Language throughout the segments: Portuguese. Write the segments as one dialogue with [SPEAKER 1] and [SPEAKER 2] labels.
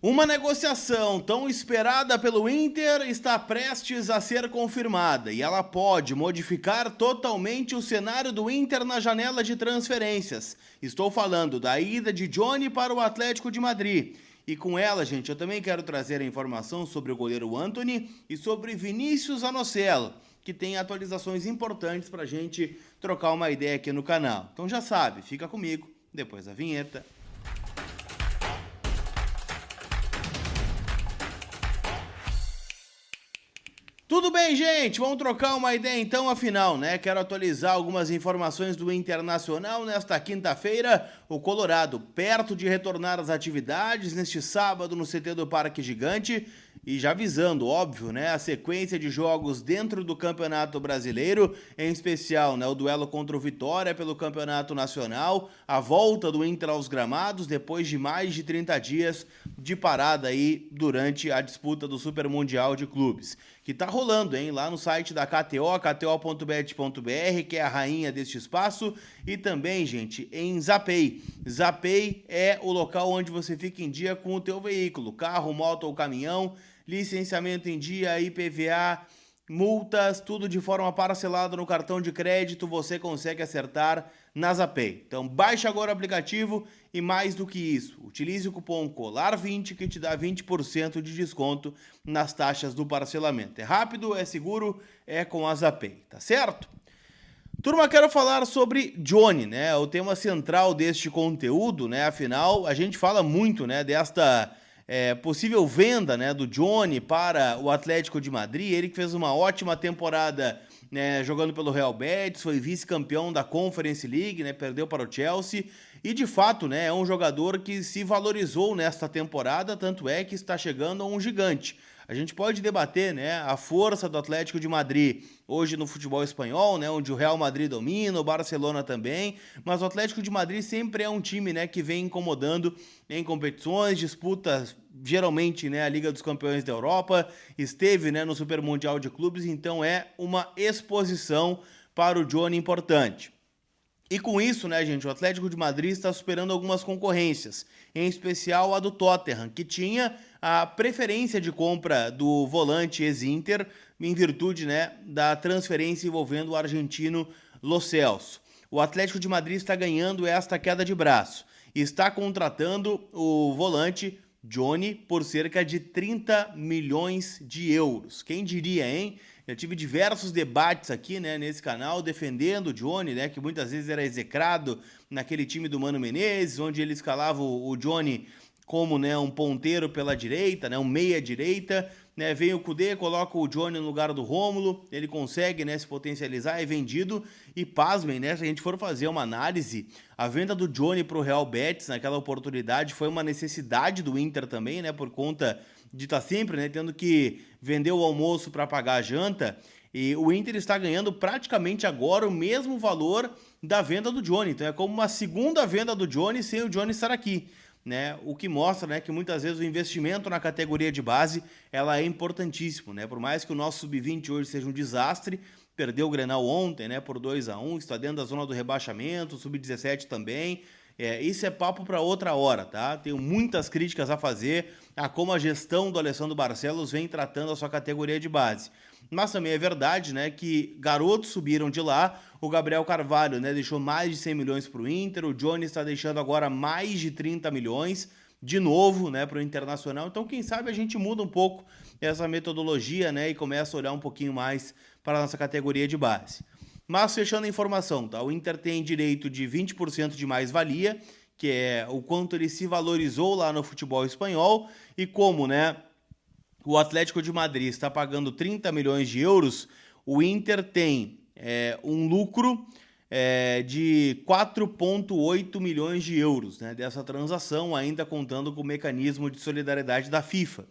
[SPEAKER 1] Uma negociação tão esperada pelo Inter está prestes a ser confirmada e ela pode modificar totalmente o cenário do Inter na janela de transferências. Estou falando da ida de Johnny para o Atlético de Madrid. E com ela, gente, eu também quero trazer a informação sobre o goleiro Antony e sobre Vinícius Anocelo, que tem atualizações importantes para a gente trocar uma ideia aqui no canal. Então já sabe, fica comigo depois da vinheta. Tudo bem, gente? Vamos trocar uma ideia então, afinal, né? Quero atualizar algumas informações do Internacional nesta quinta-feira. O Colorado, perto de retornar às atividades neste sábado no CT do Parque Gigante. E já avisando, óbvio, né? A sequência de jogos dentro do Campeonato Brasileiro, em especial, né? O duelo contra o Vitória pelo Campeonato Nacional, a volta do Inter aos gramados depois de mais de 30 dias de parada aí durante a disputa do Super Mundial de Clubes. Que tá rolando, hein? Lá no site da KTO, kto.bet.br, que é a rainha deste espaço, e também, gente, em Zapay. Zapay é o local onde você fica em dia com o teu veículo, carro, moto ou caminhão, licenciamento em dia, IPVA, multas, tudo de forma parcelada no cartão de crédito, você consegue acertar na Zapay. Então baixe agora o aplicativo e mais do que isso, utilize o cupom COLAR20 que te dá 20% de desconto nas taxas do parcelamento. É rápido, é seguro, é com a Zapay, tá certo? Turma, quero falar sobre Johnny, né? O tema central deste conteúdo, né? Afinal, a gente fala muito, né, desta possível venda, né, do Johnny para o Atlético de Madrid. Ele que fez uma ótima temporada, né, jogando pelo Real Betis, foi vice-campeão da Conference League, né, perdeu para o Chelsea. E de fato, né, é um jogador que se valorizou nesta temporada, tanto é que está chegando a um gigante. A gente pode debater, né, a força do Atlético de Madrid hoje no futebol espanhol, né, onde o Real Madrid domina, o Barcelona também, mas o Atlético de Madrid sempre é um time, né, que vem incomodando em competições, disputas geralmente, né, a Liga dos Campeões da Europa, esteve, né, no Super Mundial de Clubes, então é uma exposição para o Johnny importante. E com isso, né, gente, o Atlético de Madrid está superando algumas concorrências, em especial a do Tottenham, que tinha a preferência de compra do volante ex-Inter, em virtude, né, da transferência envolvendo o argentino Lo Celso. O Atlético de Madrid está ganhando esta queda de braço e está contratando o volante Johnny por cerca de 30 milhões de euros. Quem diria, hein? Eu tive diversos debates aqui, né, nesse canal, defendendo o Johnny, né, que muitas vezes era execrado naquele time do Mano Menezes, onde ele escalava o Johnny como, né, um ponteiro pela direita, né, um meia-direita, né, vem o Kudê, coloca o Johnny no lugar do Rômulo, ele consegue, né, se potencializar, é vendido, e pasmem, né, se a gente for fazer uma análise, a venda do Johnny para o Real Betis naquela oportunidade foi uma necessidade do Inter também, né, por conta de estar sempre, né, tendo que vender o almoço para pagar a janta, e o Inter está ganhando praticamente agora o mesmo valor da venda do Johnny, então é como uma segunda venda do Johnny sem o Johnny estar aqui, né? O que mostra, né, que muitas vezes o investimento na categoria de base ela é importantíssimo, né? Por mais que o nosso sub-20 hoje seja um desastre, perdeu o Grenal ontem, né, por 2-1, está dentro da zona do rebaixamento, o sub-17 também. Isso é papo para outra hora, tá? Tenho muitas críticas a fazer a como a gestão do Alessandro Barcelos vem tratando a sua categoria de base. Mas também é verdade, né, que garotos subiram de lá, o Gabriel Carvalho, né, deixou mais de 100 milhões para o Inter, o Johnny está deixando agora mais de 30 milhões, de novo, né, para o Internacional. Então, quem sabe a gente muda um pouco essa metodologia, né, e começa a olhar um pouquinho mais para a nossa categoria de base. Mas fechando a informação, tá? O Inter tem direito de 20% de mais-valia, que é o quanto ele se valorizou lá no futebol espanhol, e como, né, o Atlético de Madrid está pagando 30 milhões de euros, o Inter tem um lucro de 4,8 milhões de euros, né, dessa transação, ainda contando com o mecanismo de solidariedade da FIFA.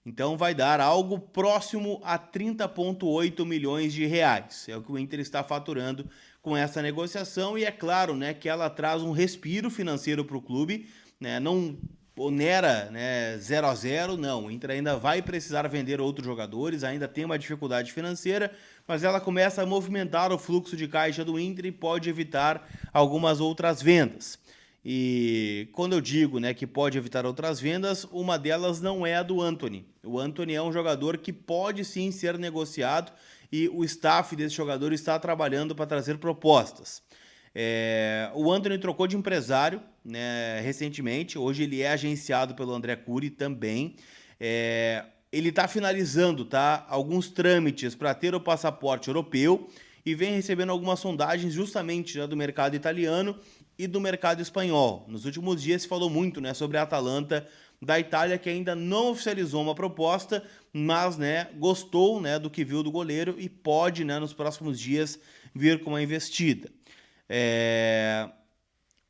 [SPEAKER 1] Então vai dar algo próximo a 30,8 milhões de reais. É o que o Inter está faturando com essa negociação e é claro, né, que ela traz um respiro financeiro para o clube, né, não onera, né, 0-0, não. O Inter ainda vai precisar vender outros jogadores, ainda tem uma dificuldade financeira, mas ela começa a movimentar o fluxo de caixa do Inter e pode evitar algumas outras vendas. E quando eu digo, né, que pode evitar outras vendas, uma delas não é a do Antony. O Antony é um jogador que pode sim ser negociado e o staff desse jogador está trabalhando para trazer propostas. O Antony trocou de empresário, né, recentemente, hoje ele é agenciado pelo André Curi também. Ele está finalizando, tá, alguns trâmites para ter o passaporte europeu e vem recebendo algumas sondagens justamente já do mercado italiano e do mercado espanhol. Nos últimos dias se falou muito, né, sobre a Atalanta da Itália, que ainda não oficializou uma proposta, mas, né, gostou, né, do que viu do goleiro e pode, né, nos próximos dias vir com uma investida.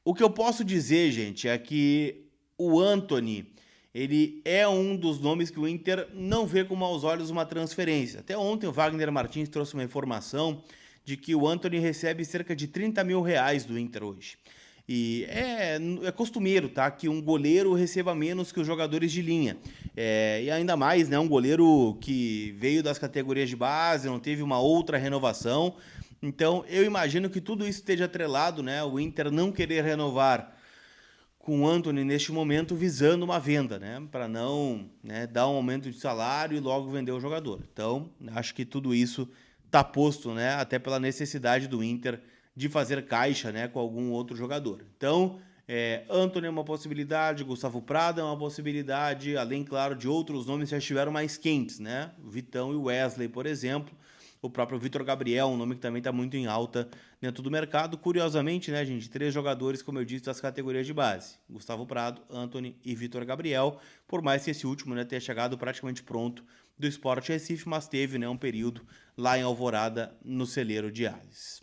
[SPEAKER 1] O que eu posso dizer, gente, é que o Antony, ele é um dos nomes que o Inter não vê com maus olhos uma transferência. Até ontem o Wagner Martins trouxe uma informação de que o Antony recebe cerca de 30 mil reais do Inter hoje. E é costumeiro, tá, que um goleiro receba menos que os jogadores de linha. E ainda mais, né, um goleiro que veio das categorias de base, não teve uma outra renovação. Então, eu imagino que tudo isso esteja atrelado, né, o Inter não querer renovar com o Antony neste momento visando uma venda, né, para não, né, dar um aumento de salário e logo vender o jogador. Então, acho que tudo isso está posto, né, até pela necessidade do Inter de fazer caixa, né, com algum outro jogador. Então, Antony é uma possibilidade, Gustavo Prada é uma possibilidade, além, claro, de outros nomes que já estiveram mais quentes, né, Vitão e Wesley, por exemplo. O próprio Vitor Gabriel, um nome que também está muito em alta dentro do mercado. Curiosamente, né, gente, 3 jogadores, como eu disse, das categorias de base. Gustavo Prado, Antony e Vitor Gabriel, por mais que esse último, né, tenha chegado praticamente pronto do Sport Recife, mas teve, né, um período lá em Alvorada, no celeiro de Ares.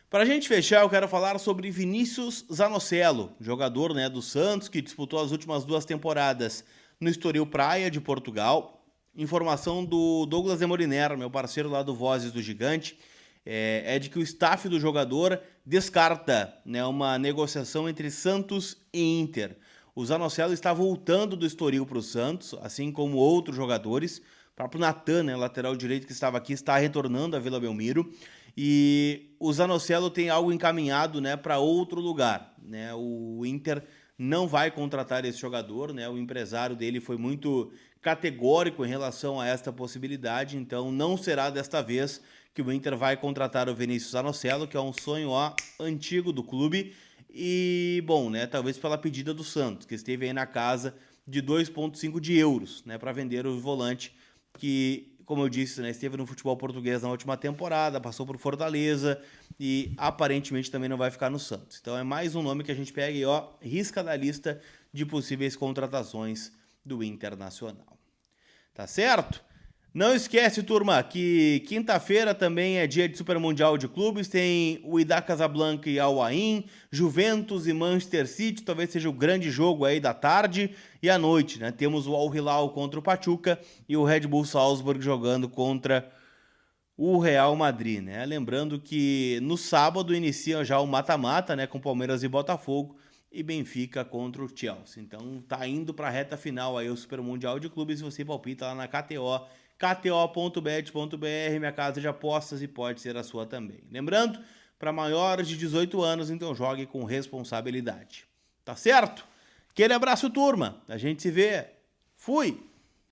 [SPEAKER 1] Para a gente fechar, eu quero falar sobre Vinícius Zanocelo, jogador, né, do Santos, que disputou as últimas 2 temporadas no Estoril Praia de Portugal. Informação do Douglas de Moliner, meu parceiro lá do Vozes do Gigante, é de que o staff do jogador descarta, né, uma negociação entre Santos e Inter. O Zanocelo está voltando do Estoril para o Santos, assim como outros jogadores. O próprio Natan, né, lateral direito que estava aqui, está retornando à Vila Belmiro. E o Zanocelo tem algo encaminhado, né, para outro lugar, né? O Inter não vai contratar esse jogador, né? O empresário dele foi muito categórico em relação a esta possibilidade, então não será desta vez que o Inter vai contratar o Vinícius Zanocelo, que é um sonho antigo do clube. E, bom, né, talvez pela pedida do Santos, que esteve aí na casa de 2,5 de euros, né, para vender o volante, que, como eu disse, né, esteve no futebol português na última temporada, passou por Fortaleza e aparentemente também não vai ficar no Santos. Então é mais um nome que a gente pega e, ó, risca da lista de possíveis contratações do Internacional. Tá certo? Não esquece, turma, que quinta-feira também é dia de Super Mundial de Clubes, tem o Wydad Casablanca e Al Ain, Juventus e Manchester City, talvez seja o grande jogo aí da tarde, e à noite, né, temos o Al Hilal contra o Pachuca e o Red Bull Salzburg jogando contra o Real Madrid, né? Lembrando que no sábado inicia já o mata-mata, né, com Palmeiras e Botafogo, e Benfica contra o Chelsea. Então tá indo para a reta final aí o Super Mundial de Clubes e você palpita lá na KTO, kto.bet.br, minha casa de apostas, e pode ser a sua também. Lembrando, para maiores de 18 anos, então jogue com responsabilidade. Tá certo? Aquele abraço, turma. A gente se vê. Fui!